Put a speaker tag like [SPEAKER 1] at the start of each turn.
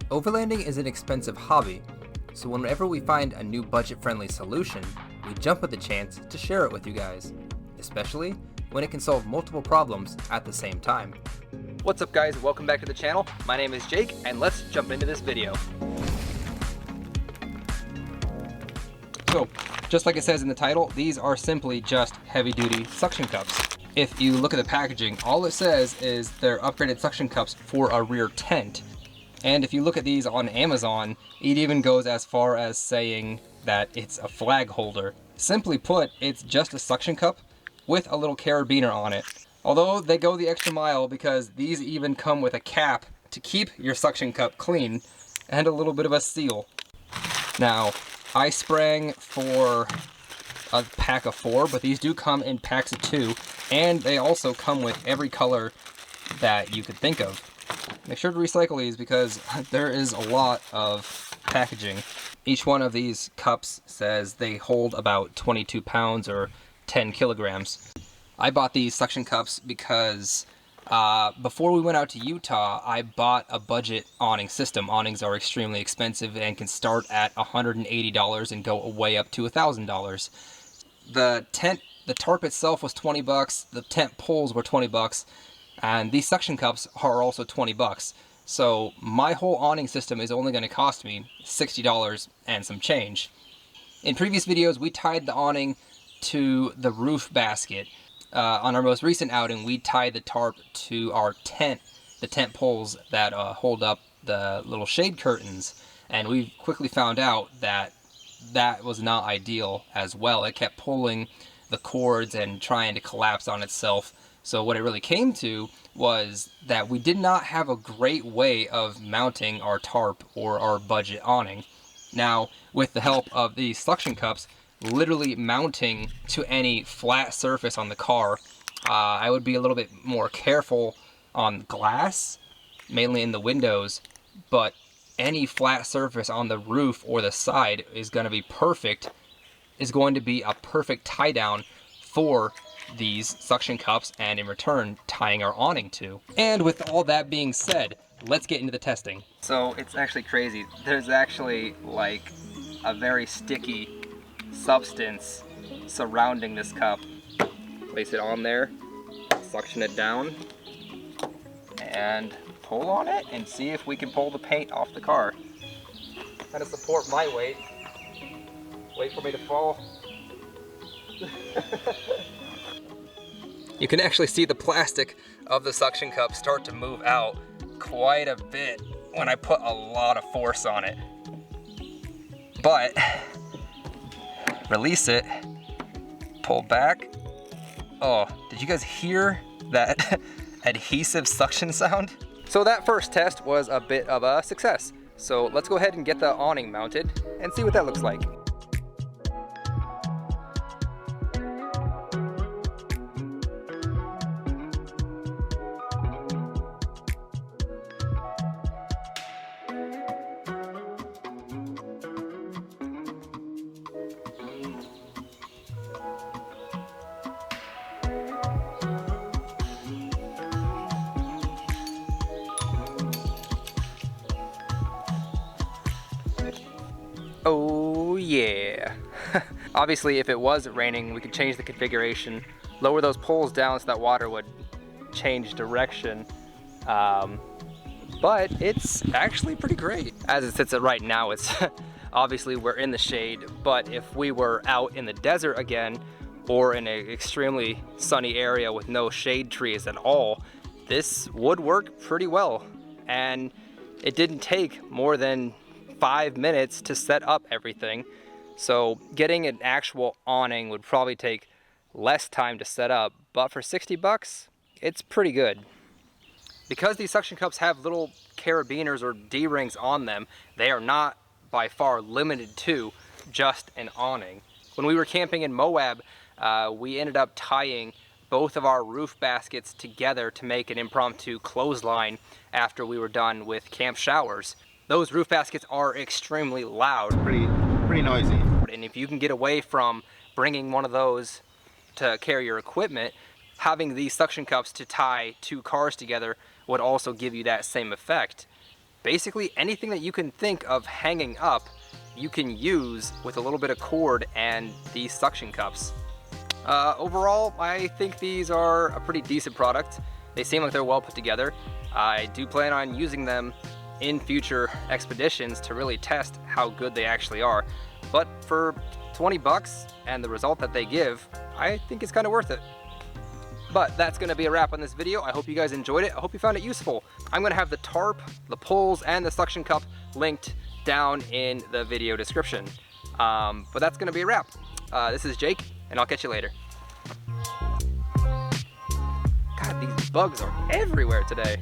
[SPEAKER 1] Overlanding is an expensive hobby, so whenever we find a new budget-friendly solution, we jump at the chance to share it with you guys, especially when it can solve multiple problems at the same time.
[SPEAKER 2] What's up guys, welcome back to the channel. My name is Jake and let's jump into this video. So, just like it says in the title, these are simply just heavy-duty suction cups. If you look at the packaging, all it says is they're upgraded suction cups for a rear tent. And if you look at these on Amazon, it even goes as far as saying that it's a flag holder. Simply put, it's just a suction cup with a little carabiner on it. Although they go the extra mile because these even come with a cap to keep your suction cup clean and a little bit of a seal. Now, I sprang for a pack of 4, but these do come in packs of 2, and they also come with every color that you could think of. Make sure to recycle these because there is a lot of packaging. Each one of these cups says they hold about 22 pounds or 10 kilograms. I bought these suction cups because before we went out to Utah, I bought a budget awning system. Awnings are extremely expensive and can start at $180 and go way up to $1,000. The tarp itself was 20 bucks, the tent poles were 20 bucks, and these suction cups are also 20 bucks. So my whole awning system is only going to cost me $60 and some change. In previous videos, we tied the awning to the roof basket. On our most recent outing, we tied the tarp to our tent, the tent poles that hold up the little shade curtains. And we quickly found out that that was not ideal as well. It kept pulling the cords and trying to collapse on itself. So what it really came to was that we did not have a great way of mounting our tarp or our budget awning. Now, with the help of these suction cups, literally mounting to any flat surface on the car, I would be a little bit more careful on glass, mainly in the windows, but any flat surface on the roof or the side is going to be perfect, is going to be a perfect tie down for these suction cups and in return tying our awning to. And with all that being said, let's get into the testing. So it's actually crazy. There's actually like a very sticky substance surrounding this cup. Place it on there, suction it down, and pull on it and see if we can pull the paint off the car. Kind of support my weight. Wait for me to fall. You can actually see the plastic of the suction cup start to move out quite a bit when I put a lot of force on it. But release it, pull back. Oh, did you guys hear that adhesive suction sound? So that first test was a bit of a success. So let's go ahead and get the awning mounted and see what that looks like. Oh yeah. Obviously if it was raining, we could change the configuration, lower those poles down so that water would change direction. But it's actually pretty great. As it sits right now, it's obviously we're in the shade, but if we were out in the desert again, or in an extremely sunny area with no shade trees at all, this would work pretty well. And it didn't take more than 5 minutes to set up everything. So getting an actual awning would probably take less time to set up, but for 60 bucks, it's pretty good. Because these suction cups have little carabiners or D-rings on them, they are not by far limited to just an awning. When we were camping in Moab, we ended up tying both of our roof baskets together to make an impromptu clothesline after we were done with camp showers. Those roof baskets are extremely loud.
[SPEAKER 3] Pretty noisy.
[SPEAKER 2] And if you can get away from bringing one of those to carry your equipment, having these suction cups to tie 2 cars together would also give you that same effect.
[SPEAKER 1] Basically anything that you can think of hanging up, you can use with a little bit of cord and these suction cups. Overall, I think these are a pretty decent product. They seem like they're well put together. I do plan on using them in future expeditions to really test how good they actually are. But for 20 bucks and the result that they give, I think it's kind of worth it. But that's going to be a wrap on this video. I hope you guys enjoyed it. I hope you found it useful. I'm going to have the tarp, the poles, and the suction cup linked down in the video description. But that's going to be a wrap. This is Jake, and I'll catch you later. God, these bugs are everywhere today.